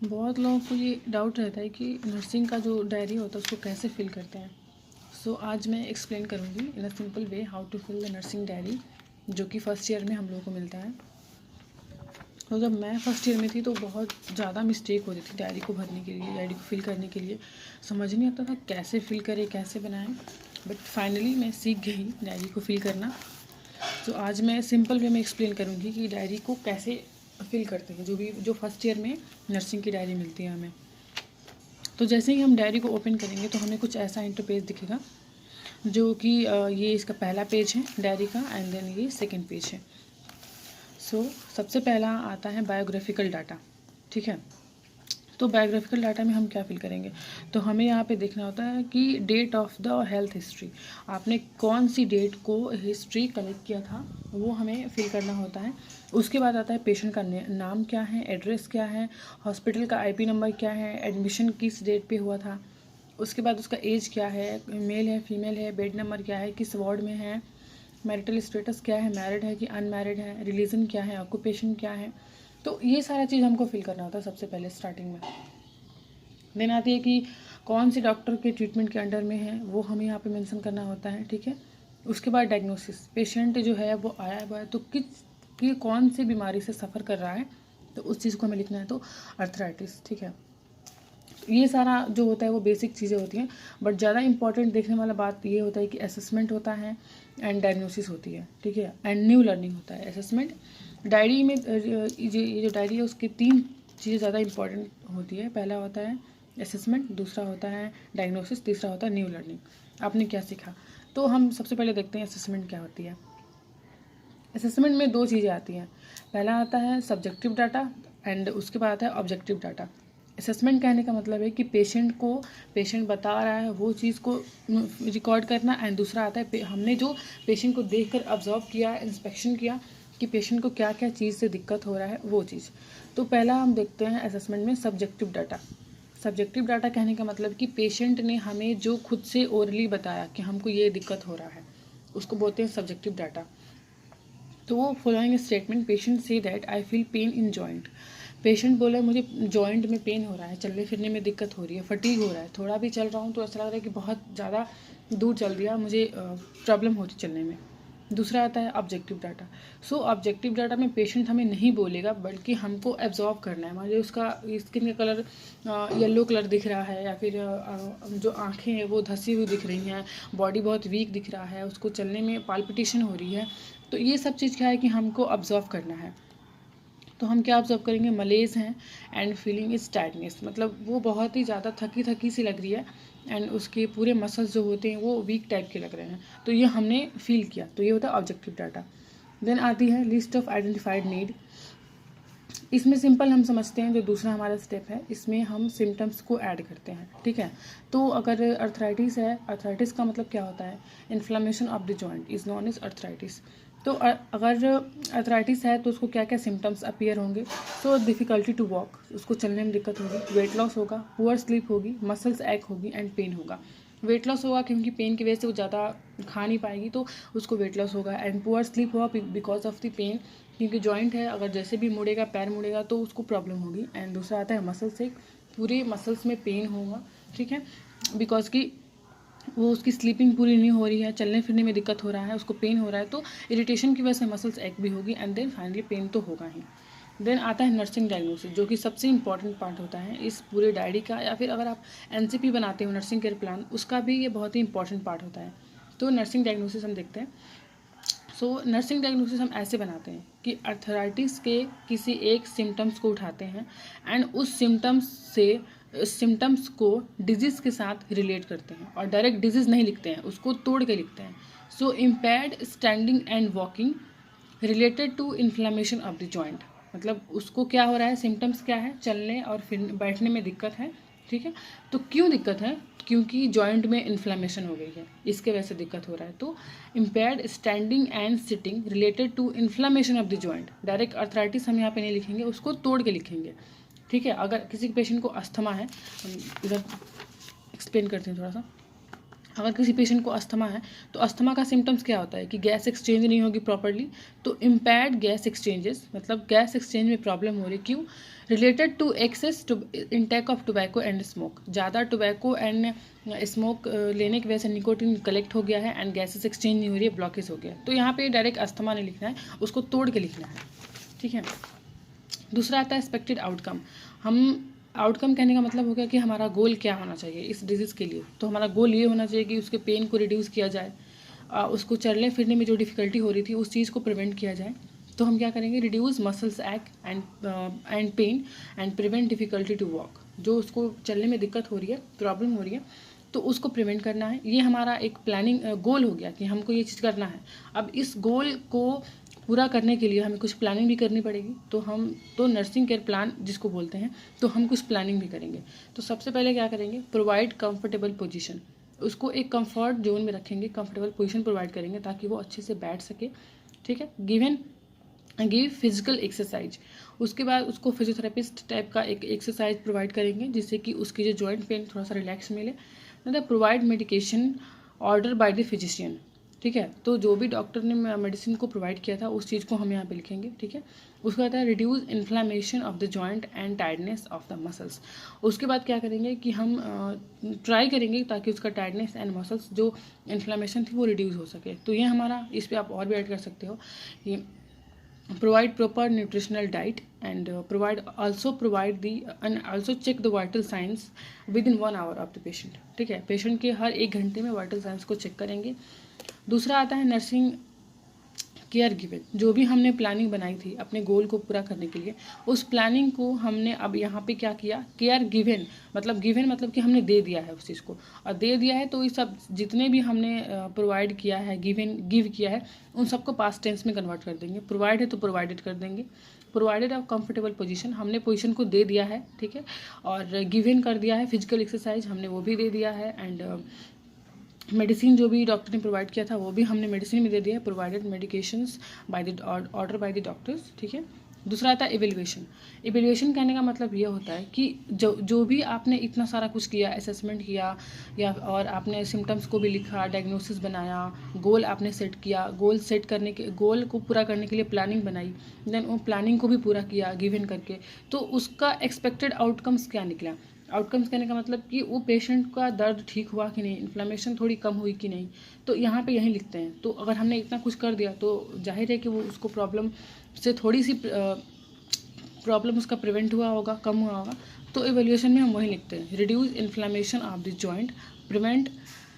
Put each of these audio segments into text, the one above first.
बहुत लोगों को ये डाउट रहता है कि नर्सिंग का जो डायरी होता है उसको कैसे फिल करते हैं। सो आज मैं एक्सप्लेन करूँगी in a simple way how to fill the nursing diary, जो कि फर्स्ट ईयर में हम लोगों को मिलता है। तो जब मैं फर्स्ट ईयर में थी तो बहुत ज़्यादा मिस्टेक होती थी डायरी को भरने के लिए, डायरी को फिल करने के लिए। समझ नहीं आता था कैसे फिल करें, कैसे बनाएं, बट फाइनली मैं सीख गई डायरी को फिल करना। तो आज मैं सिंपल वे में एक्सप्लेन करूँगी कि डायरी को कैसे फिल करते हैं, जो फर्स्ट ईयर में नर्सिंग की डायरी मिलती है हमें। तो जैसे ही हम डायरी को ओपन करेंगे तो हमें कुछ ऐसा इंटरपेज दिखेगा, जो कि ये इसका पहला पेज है डायरी का, एंड देन ये सेकंड पेज है। सो सबसे पहला आता है बायोग्राफिकल डाटा। ठीक है, तो बायोग्राफिकल डाटा में हम क्या फिल करेंगे, तो हमें यहाँ पे देखना होता है कि date of the health history, आपने कौन सी डेट को हिस्ट्री कलेक्ट किया था वो हमें फिल करना होता है। उसके बाद आता है पेशेंट का नाम क्या है, एड्रेस क्या है, हॉस्पिटल का आईपी नंबर क्या है, एडमिशन किस डेट पे हुआ था, उसके बाद उसका एज क्या है, मेल है फीमेल है, बेड नंबर क्या है, किस वार्ड में है, मैरिटल स्टेटस क्या है, मैरिड है कि अनमैरिड है, रिलीजन क्या है, ऑक्यूपेशन क्या है। तो ये सारा चीज़ हमको फिल करना होता है सबसे पहले स्टार्टिंग में। देन आती है कि कौन से डॉक्टर के ट्रीटमेंट के अंडर में है वो हमें यहाँ पे मेंशन करना होता है। ठीक है, उसके बाद डायग्नोसिस, पेशेंट जो है वो आया हुआ है तो कि कौन सी बीमारी से सफ़र कर रहा है, तो उस चीज़ को हमें लिखना है। तो अर्थराइटिस। ठीक है, ये सारा जो होता है वो बेसिक चीज़ें होती हैं, बट ज़्यादा इंपॉर्टेंट देखने वाला बात ये होता है कि असेसमेंट होता है एंड डायग्नोसिस होती है। ठीक है, एंड न्यू लर्निंग होता है। असेसमेंट डायरी में ये जो डायरी है उसकी 3 चीज़ें ज़्यादा इंपॉर्टेंट होती है। पहला होता है असेसमेंट, दूसरा होता है डायग्नोसिस, तीसरा होता है न्यू लर्निंग। आपने क्या सीखा, तो हम सबसे पहले देखते हैं असेसमेंट क्या होती है। असेसमेंट में 2 चीज़ें आती हैं, पहला आता है सब्जेक्टिव डाटा एंड उसके बाद आता है ऑब्जेक्टिव डाटा। असेसमेंट कहने का मतलब है कि पेशेंट बता रहा है वो चीज़ को रिकॉर्ड करना, एंड दूसरा आता है हमने जो पेशेंट को देखकर ऑब्जर्व किया, इंस्पेक्शन किया कि पेशेंट को क्या क्या चीज़ से दिक्कत हो रहा है वो चीज़। तो पहला हम देखते हैं असेसमेंट में सब्जेक्टिव डाटा। सब्जेक्टिव डाटा कहने का मतलब कि पेशेंट ने हमें जो खुद से ओरली बताया कि हमको ये दिक्कत हो रहा है, उसको बोलते हैं सब्जेक्टिव डाटा। तो वो following statement, patient say that I feel pain in joint. Patient बोला मुझे जॉइंट में पेन हो रहा है, चलने फिरने में दिक्कत हो रही है, फटीग हो रहा है, थोड़ा भी चल रहा हूँ तो ऐसा लग रहा है कि बहुत ज़्यादा दूर चल दिया, मुझे प्रॉब्लम होती चलने में। दूसरा आता है ऑब्जेक्टिव डाटा। सो ऑब्जेक्टिव डाटा में पेशेंट हमें नहीं बोलेगा, बल्कि हमको एब्जॉर्व करना है। मान लीजिए उसका स्किन का कलर येलो कलर दिख रहा है, या फिर जो आँखें हैं वो धसी हुई दिख रही हैं, बॉडी बहुत वीक दिख रहा है, उसको चलने में पाल्पिटेशन हो रही है। तो ये सब चीज़ क्या है कि हमको ऑब्जर्व करना है। तो हम क्या ऑब्जर्व करेंगे, मलेज हैं एंड फीलिंग इज टायर्डनेस, मतलब वो बहुत ही ज़्यादा थकी थकी सी लग रही है, एंड उसके पूरे मसल्स जो होते हैं वो वीक टाइप के लग रहे हैं। तो ये हमने फील किया, तो ये होता है ऑब्जेक्टिव डाटा। देन आती है लिस्ट ऑफ आइडेंटिफाइड नीड। इसमें सिंपल हम समझते हैं, जो दूसरा हमारा स्टेप है इसमें हम सिम्टम्स को ऐड करते हैं। ठीक है, तो अगर अर्थराइटिस है, अर्थराइटिस का मतलब क्या होता है, inflammation of the joint is known as arthritis. तो अगर अर्थराइटिस है तो उसको क्या क्या सिम्टम्स अपीयर होंगे, तो डिफ़िकल्टी टू वॉक, उसको चलने में दिक्कत होगी, वेट लॉस होगा, पुअर स्लीप होगी, मसल्स एक होगी एंड पेन होगा। वेट लॉस होगा क्योंकि पेन की वजह से वो ज़्यादा खा नहीं पाएगी, तो उसको वेट लॉस होगा, एंड पुअर स्लीप होगा बिकॉज ऑफ द पेन, क्योंकि जॉइंट है, अगर जैसे भी मुड़ेगा, पैर मुड़ेगा तो उसको प्रॉब्लम होगी। एंड दूसरा आता है मसल से, पूरे मसल्स में पेन होगा। ठीक है, बिकॉज की वो उसकी स्लीपिंग पूरी नहीं हो रही है, चलने फिरने में दिक्कत हो रहा है, उसको पेन हो रहा है, तो इरिटेशन की वजह से मसल्स एक भी होगी, एंड देन फाइनली पेन तो होगा ही। देन आता है नर्सिंग डायग्नोसिस, जो कि सबसे इंपॉर्टेंट पार्ट होता है इस पूरे डायरी का, या फिर अगर आप एनसीपी बनाते हो नर्सिंग केयर प्लान, उसका भी ये बहुत ही इंपॉर्टेंट पार्ट होता है। तो नर्सिंग डायग्नोसिस हम देखते हैं। सो नर्सिंग डायग्नोसिस हम ऐसे बनाते हैं कि अर्थराइटिस के किसी एक सिम्टम्स को उठाते हैं, एंड उस सिम्टम्स को डिजीज़ के साथ रिलेट करते हैं, और डायरेक्ट डिजीज़ नहीं लिखते हैं, उसको तोड़ के लिखते हैं। So impaired standing and walking related to inflammation of the joint, मतलब उसको क्या हो रहा है, सिम्टम्स क्या है, चलने और फिर बैठने में दिक्कत है। ठीक है, तो क्यों दिक्कत है, क्योंकि जॉइंट में इन्फ्लामेशन हो गई है, इसके वजह से दिक्कत हो रहा है। तो impaired standing and sitting related to inflammation of the joint, direct arthritis हम यहाँ पे नहीं लिखेंगे, उसको तोड़ के लिखेंगे। ठीक है, अगर किसी पेशेंट को अस्थमा है, इधर एक्सप्लेन करते हैं थोड़ा सा। अगर किसी पेशेंट को अस्थमा है तो अस्थमा का सिम्टम्स क्या होता है कि गैस एक्सचेंज नहीं होगी प्रॉपर्ली, तो इम्पेयर्ड गैस एक्सचेंजेस, मतलब गैस एक्सचेंज में प्रॉब्लम हो रही, क्यों, related to excess intake of tobacco and smoke. ज़्यादा टोबैको एंड स्मोक लेने की वजह से निकोटीन कलेक्ट हो गया है एंड गैसेस एक्सचेंज नहीं हो रही है, ब्लॉकेज हो गया। तो यहाँ पे डायरेक्ट अस्थमा नहीं लिखना है, उसको तोड़ के लिखना है, ठीक है। दूसरा आता है एक्सपेक्टेड आउटकम। हम आउटकम कहने का मतलब हो गया कि हमारा गोल क्या होना चाहिए इस डिजीज़ के लिए। तो हमारा गोल ये होना चाहिए कि उसके पेन को रिड्यूस किया जाए, उसको चलने फिरने में जो डिफ़िकल्टी हो रही थी उस चीज़ को प्रिवेंट किया जाए। तो हम क्या करेंगे, reduce muscles act and pain and prevent difficulty to walk. जो उसको चलने में दिक्कत हो रही है, प्रॉब्लम हो रही है, तो उसको प्रिवेंट करना है। ये हमारा एक प्लानिंग गोल हो गया कि हमको ये चीज़ करना है। अब इस गोल को पूरा करने के लिए हमें कुछ प्लानिंग भी करनी पड़ेगी। तो नर्सिंग केयर प्लान जिसको बोलते हैं, तो हम कुछ प्लानिंग भी करेंगे। तो सबसे पहले क्या करेंगे, प्रोवाइड कंफर्टेबल पोजीशन। उसको एक कंफर्ट जोन में रखेंगे, कंफर्टेबल पोजीशन प्रोवाइड करेंगे ताकि वो अच्छे से बैठ सके, ठीक है। Give physical exercise. उसके बाद उसको फिजियोथेरेपिस्ट टाइप का एक एक्सरसाइज प्रोवाइड करेंगे जिससे कि उसकी जो जॉइंट पेन थोड़ा सा रिलैक्स मिले। मतलब provide medication order by the physician, ठीक है। तो जो भी डॉक्टर ने मेडिसिन को प्रोवाइड किया था उस चीज़ को हम यहाँ पे लिखेंगे, ठीक है। उसके बाद है reduce inflammation of the joint and tiredness of the muscles. उसके बाद क्या करेंगे कि हम ट्राई करेंगे ताकि उसका टायर्डनेस एंड मसल्स जो इन्फ्लामेशन थी वो रिड्यूस हो सके। तो ये हमारा, इस पर आप और भी ऐड कर सकते हो, ये provide proper nutritional diet and provide and also check the vital signs within 1 hour of the patient, ठीक है। पेशेंट के हर 1 घंटे में वाइटल साइंस को चेक करेंगे। दूसरा आता है नर्सिंग केयर गिवन। जो भी हमने प्लानिंग बनाई थी अपने गोल को पूरा करने के लिए, उस प्लानिंग को हमने अब यहाँ पे क्या किया, केयर गिवन मतलब कि हमने दे दिया है उस चीज़ को, और दे दिया है तो ये सब जितने भी हमने प्रोवाइड किया है, गिव किया है, उन सबको पास्ट टेंस में कन्वर्ट कर देंगे। प्रोवाइड है तो प्रोवाइडेड कर देंगे। प्रोवाइडेड ऑफ कंफर्टेबल पोजीशन, हमने पोजीशन को दे दिया है, ठीक है। और गिवन कर दिया है, फिजिकल एक्सरसाइज हमने वो भी दे दिया है। एंड मेडिसिन जो भी डॉक्टर ने प्रोवाइड किया था वो भी हमने मेडिसिन में दे दिया है, provided medications by the order by the doctors, ठीक है। दूसरा आता है इवेल्युएशन। इवेल्युएशन कहने का मतलब ये होता है कि जो भी आपने इतना सारा कुछ किया, असेसमेंट किया, या और आपने सिम्टम्स को भी लिखा, डायग्नोसिस बनाया, गोल आपने सेट किया, गोल को पूरा करने के लिए प्लानिंग बनाई, देन वो प्लानिंग को भी पूरा किया गिवन करके, तो उसका एक्सपेक्टेड आउटकम्स क्या निकला। आउटकम्स कहने का मतलब कि वो पेशेंट का दर्द ठीक हुआ कि नहीं, इन्फ्लेमेशन थोड़ी कम हुई कि नहीं, तो यहाँ पे यही लिखते हैं। तो अगर हमने इतना कुछ कर दिया तो जाहिर है कि वो उसको प्रॉब्लम से थोड़ी सी प्रॉब्लम उसका प्रिवेंट हुआ होगा, कम हुआ होगा। तो इवेल्युएशन में हम वही लिखते हैं, reduce inflammation of the joint, prevent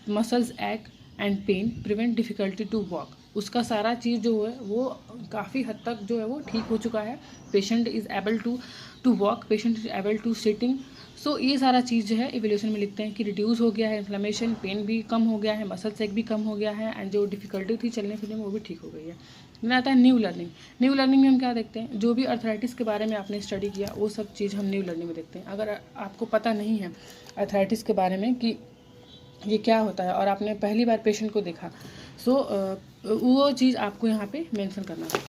muscles act and pain, prevent difficulty to walk. उसका सारा चीज़ जो है वो काफ़ी हद तक जो है वो ठीक हो चुका है। Patient is able to walk, patient is able to sitting. So ये सारा चीज़ जो है इवेल्युएशन में लिखते हैं कि रिड्यूस हो गया है इन्फ्लेमेशन, पेन भी कम हो गया है, मसल सेक भी कम हो गया है, एंड जो डिफ़िकल्टी थी चलने फिरने में वो भी ठीक हो गई है। फिर आता है न्यू लर्निंग। न्यू लर्निंग में हम क्या देखते हैं, जो भी अर्थराइटिस के बारे में आपने स्टडी किया वो सब चीज़ हम न्यू लर्निंग में देखते हैं। अगर आपको पता नहीं है अर्थराइटिस के बारे में कि ये क्या होता है और आपने पहली बार पेशेंट को देखा, सो वो चीज़ आपको यहाँ पे मेंशन करना है।